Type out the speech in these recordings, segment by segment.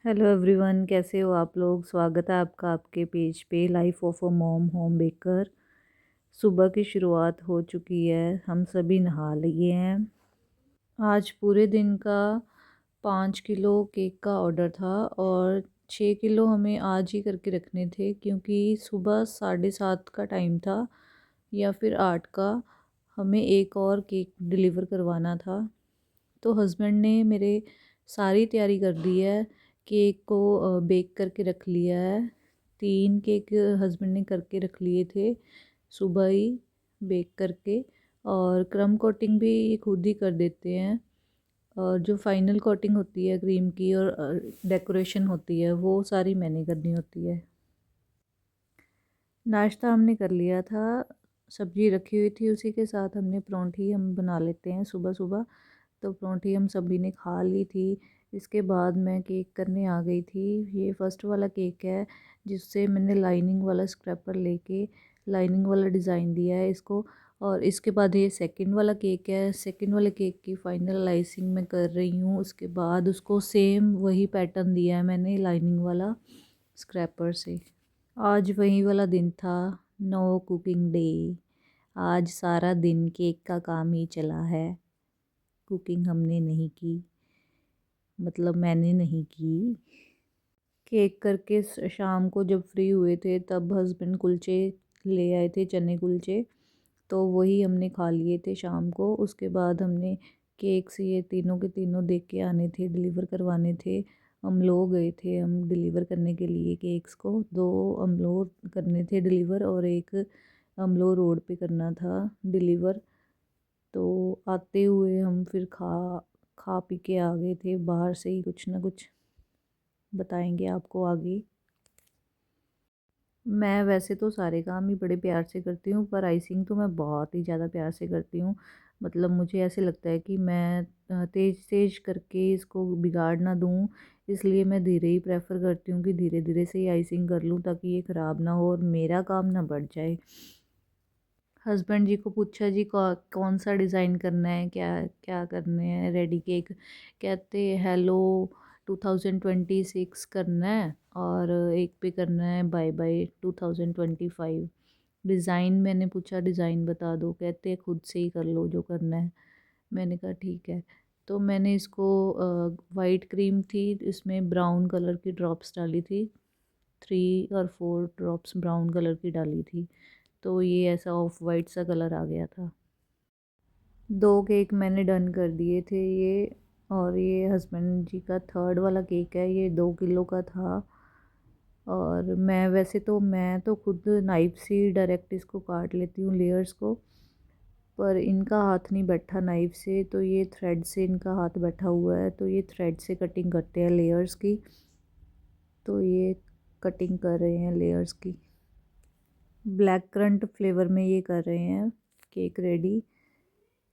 Hello everyone, कैसे हो आप लोग। स्वागत है आपका आपके पेज पे life of a mom home baker. सुबह की शुरुआत हो चुकी है, हम सभी नहा लिए हैं। आज पूरे दिन का 5 किलो केक का ऑर्डर था और 6 किलो हमें आज ही करके रखने थे, क्योंकि सुबह 7:30 का टाइम था या फिर 8 का हमें एक और केक डिलीवर करवाना था। तो हस्बैंड ने मेरे सारी तैयारी कर दी है, केक को बेक करके रख लिया है। 3 केक हस्बैंड ने करके रख लिए थे सुबह ही बेक करके, और क्रम कोटिंग भी खुद ही कर देते हैं। और जो फाइनल कोटिंग होती है क्रीम की और डेकोरेशन होती है वो सारी मैंने करनी होती है। नाश्ता हमने कर लिया था, सब्जी रखी हुई थी, उसी के साथ हमने परोंठी हम बना लेते हैं सुबह सुबह। तो परोंठी हम सभी ने खा ली थी। इसके बाद मैं केक करने आ गई थी। ये फर्स्ट वाला केक है जिससे मैंने लाइनिंग वाला स्क्रैपर लेके लाइनिंग वाला डिज़ाइन दिया है इसको। और इसके बाद ये सेकंड वाला केक है। सेकंड वाले केक की फाइनल आइसिंग मैं कर रही हूँ। उसके बाद उसको सेम वही पैटर्न दिया है मैंने लाइनिंग वाला स्क्रैपर से। आज वही वाला दिन था, नो कुकिंग डे। आज सारा दिन केक का काम ही चला है, कुकिंग हमने नहीं की, मतलब मैंने नहीं की। केक करके शाम को जब फ्री हुए थे तब हस्बैंड कुलचे ले आए थे, चने कुलचे, तो वही हमने खा लिए थे शाम को। उसके बाद हमने केक्स ये तीनों के तीनों देख के आने थे, डिलीवर करवाने थे। हम लोग गए थे हम डिलीवर करने के लिए केक्स को। 2 अमलो करने थे डिलीवर और एक अमलो रोड पे करना था डिलीवर। तो आते हुए हम फिर खा खा पी के आ गए थे बाहर से ही, कुछ ना कुछ बताएंगे आपको आगे। मैं वैसे तो सारे काम ही बड़े प्यार से करती हूँ, पर आइसिंग तो मैं बहुत ही ज़्यादा प्यार से करती हूँ। मतलब मुझे ऐसे लगता है कि मैं तेज़ तेज़ करके इसको बिगाड़ ना दूँ, इसलिए मैं धीरे ही प्रेफर करती हूँ कि धीरे धीरे से ही आइसिंग कर लूँ ताकि ये ख़राब ना हो और मेरा काम ना बढ़ जाए। हस्बैंड जी को पूछा जी कौन सा डिज़ाइन करना है, क्या क्या करने हैं रेडी केक। कहते हेलो 2026 करना है और एक पे करना है बाय बाय 2025। डिज़ाइन मैंने पूछा डिज़ाइन बता दो, कहते खुद से ही कर लो जो करना है। मैंने कहा ठीक है। तो मैंने इसको वाइट क्रीम थी, इसमें ब्राउन कलर की ड्रॉप्स डाली थी, 3 और 4 ड्रॉप्स ब्राउन कलर की डाली थी, तो ये ऐसा ऑफ वाइट सा कलर आ गया था। 2 केक मैंने डन कर दिए थे ये। और ये हस्बैंड जी का थर्ड वाला केक है, ये 2 किलो का था। और मैं तो खुद नाइफ से डायरेक्ट इसको काट लेती हूँ लेयर्स को, पर इनका हाथ नहीं बैठा नाइफ से, तो ये थ्रेड से इनका हाथ बैठा हुआ है, तो ये थ्रेड से कटिंग करते हैं लेयर्स की। तो ये कटिंग कर रहे हैं लेयर्स की। ब्लैक करंट फ्लेवर में ये कर रहे हैं केक रेडी।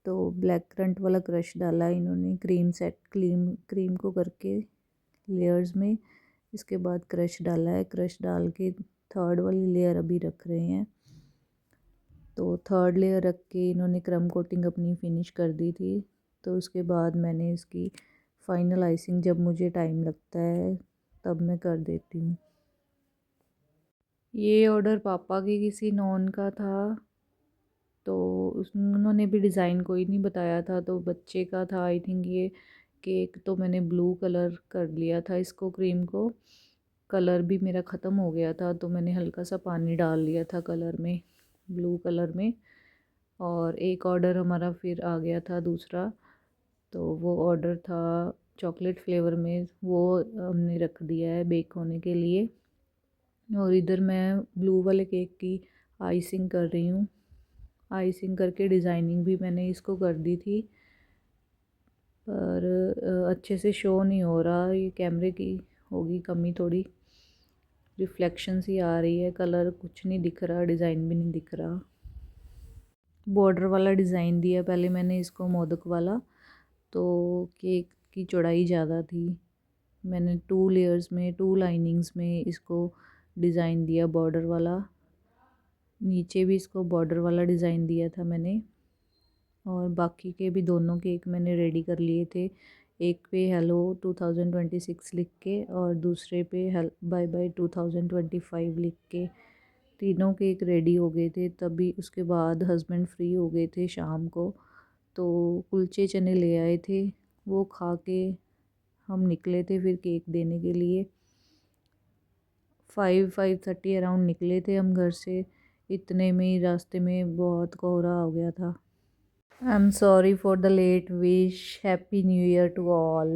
तो ब्लैक करंट वाला क्रश डाला इन्होंने, क्रीम सेट क्रीम क्रीम को करके लेयर्स में। इसके बाद क्रश डाला है, क्रश डाल के थर्ड वाली लेयर अभी रख रहे हैं। तो थर्ड लेयर रख के इन्होंने क्रम कोटिंग अपनी फिनिश कर दी थी। तो उसके बाद मैंने इसकी फाइनल आइसिंग जब मुझे टाइम लगता है तब मैं कर देती हूँ। ये ऑर्डर पापा के किसी नॉन का था, तो उन्होंने भी डिज़ाइन कोई नहीं बताया था, तो बच्चे का था आई थिंक ये केक। तो मैंने ब्लू कलर कर लिया था इसको, क्रीम को। कलर भी मेरा ख़त्म हो गया था तो मैंने हल्का सा पानी डाल लिया था कलर में, ब्लू कलर में। और एक ऑर्डर हमारा फिर आ गया था दूसरा, तो वो ऑर्डर था चॉकलेट फ्लेवर में, वो हमने रख दिया है बेक होने के लिए। और इधर मैं ब्लू वाले केक की आइसिंग कर रही हूँ। आइसिंग करके डिज़ाइनिंग भी मैंने इसको कर दी थी, पर अच्छे से शो नहीं हो रहा, ये कैमरे की होगी कमी थोड़ी, रिफ्लेक्शन सी आ रही है, कलर कुछ नहीं दिख रहा, डिज़ाइन भी नहीं दिख रहा। बॉर्डर वाला डिज़ाइन दिया पहले मैंने इसको मोदक वाला, तो केक की चौड़ाई ज़्यादा थी। मैंने 2 लेयर्स में 2 लाइनिंग्स में इसको डिज़ाइन दिया बॉर्डर वाला। नीचे भी इसको बॉर्डर वाला डिज़ाइन दिया था मैंने। और बाकी के भी दोनों केक मैंने रेडी कर लिए थे। एक पे हेलो 2026 लिख के और दूसरे पे बाय बाय 2025 लिख के। तीनों केक रेडी हो गए थे। तभी उसके बाद हस्बैंड फ्री हो गए थे शाम को, तो कुलचे चने ले आए थे, वो खा के हम निकले थे फिर केक देने के लिए। 5:30 अराउंड निकले थे हम घर से। इतने में ही रास्ते में बहुत कोहरा हो गया था। I am sorry for the late wish. Happy new year to all.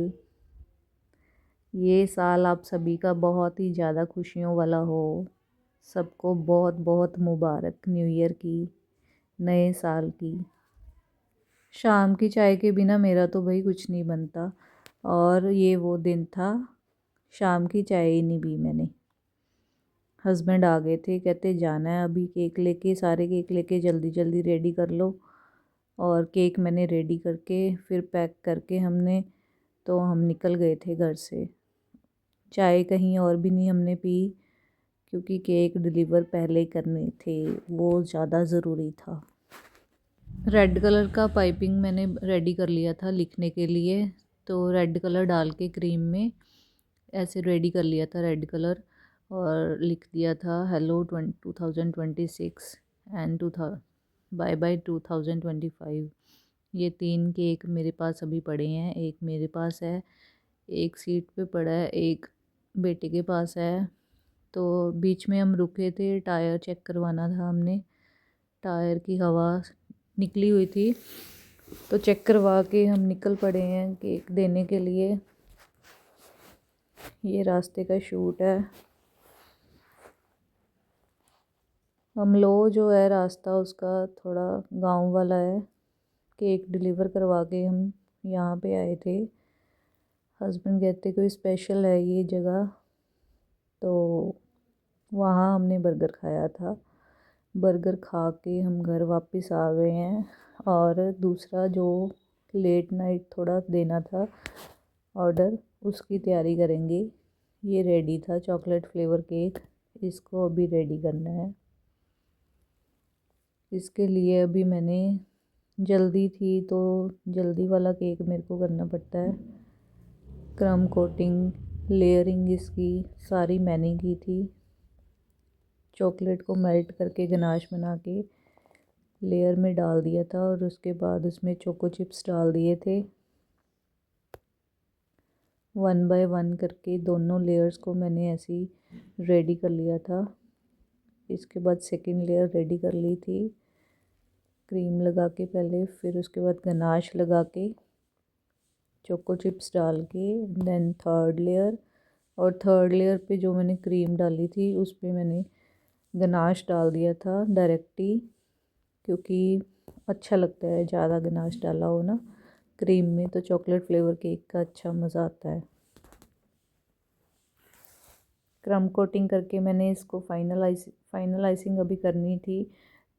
ये साल आप सभी का बहुत ही ज़्यादा खुशियों वाला हो। सबको बहुत बहुत मुबारक न्यू ईयर की, नए साल की। शाम की चाय के बिना मेरा तो भाई कुछ नहीं बनता, और ये वो दिन था शाम की चाय ही नहीं पी मैंने। हस्बैंड आ गए थे, कहते जाना है अभी केक लेके, सारे केक लेके जल्दी जल्दी रेडी कर लो। और केक मैंने रेडी करके फिर पैक करके तो हम निकल गए थे घर से। चाय कहीं और भी नहीं हमने पी, क्योंकि केक डिलीवर पहले करने थे, वो ज़्यादा ज़रूरी था। रेड कलर का पाइपिंग मैंने रेडी कर लिया था लिखने के लिए, तो रेड कलर डाल के क्रीम में ऐसे रेडी कर लिया था रेड कलर, और लिख दिया था हेलो 2026 एंड बाय बाय 2025। ये 3 केक मेरे पास अभी पड़े हैं। एक मेरे पास है, एक सीट पे पड़ा है, एक बेटे के पास है। तो बीच में हम रुके थे, टायर चेक करवाना था हमने। टायर की हवा निकली हुई थी, तो चेक करवा के हम निकल पड़े हैं केक देने के लिए। ये रास्ते का शूट है। अमलो जो है रास्ता उसका थोड़ा गांव वाला है। केक डिलीवर करवा के हम यहाँ पे आए थे। हस्बैंड कहते कोई स्पेशल है ये जगह, तो वहाँ हमने बर्गर खाया था। बर्गर खा के हम घर वापस आ गए हैं। और दूसरा जो लेट नाइट थोड़ा देना था ऑर्डर, उसकी तैयारी करेंगे। ये रेडी था चॉकलेट फ्लेवर केक, इसको अभी रेडी करना है। इसके लिए अभी मैंने जल्दी थी, तो जल्दी वाला केक मेरे को करना पड़ता है। क्रम कोटिंग लेयरिंग इसकी सारी मैंने की थी। चॉकलेट को मेल्ट करके गनाश बना के लेयर में डाल दिया था, और उसके बाद उसमें चोको चिप्स डाल दिए थे। 1 बाय 1 करके दोनों लेयर्स को मैंने ऐसे ही रेडी कर लिया था। इसके बाद सेकंड लेयर रेडी कर ली थी क्रीम लगा के पहले, फिर उसके बाद गनाश लगा के चोको चिप्स डाल के, देन थर्ड लेयर। और थर्ड लेयर पे जो मैंने क्रीम डाली थी उस पर मैंने गनाश डाल दिया था डायरेक्टली, क्योंकि अच्छा लगता है ज़्यादा गनाश डाला हो ना क्रीम में, तो चॉकलेट फ्लेवर केक का अच्छा मज़ा आता है। क्रम कोटिंग करके मैंने इसको फाइनलाइजिंग अभी करनी थी,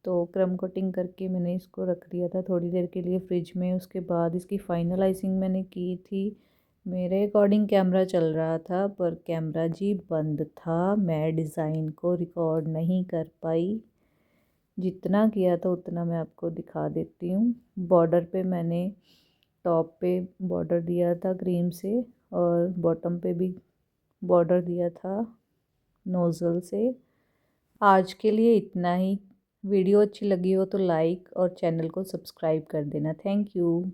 तो क्रम कोटिंग करके मैंने इसको रख दिया था थोड़ी देर के लिए फ्रिज में। उसके बाद इसकी फाइनलाइजिंग मैंने की थी। मेरे अकॉर्डिंग कैमरा चल रहा था, पर कैमरा जी बंद था। मैं डिज़ाइन को रिकॉर्ड नहीं कर पाई। जितना किया था उतना मैं आपको दिखा देती हूँ। बॉर्डर पे मैंने टॉप पे बॉर्डर दिया था क्रीम से, और बॉटम पे भी बॉर्डर दिया था नोज़ल से। आज के लिए इतना ही। वीडियो अच्छी लगी हो तो लाइक और चैनल को सब्सक्राइब कर देना। Thank you.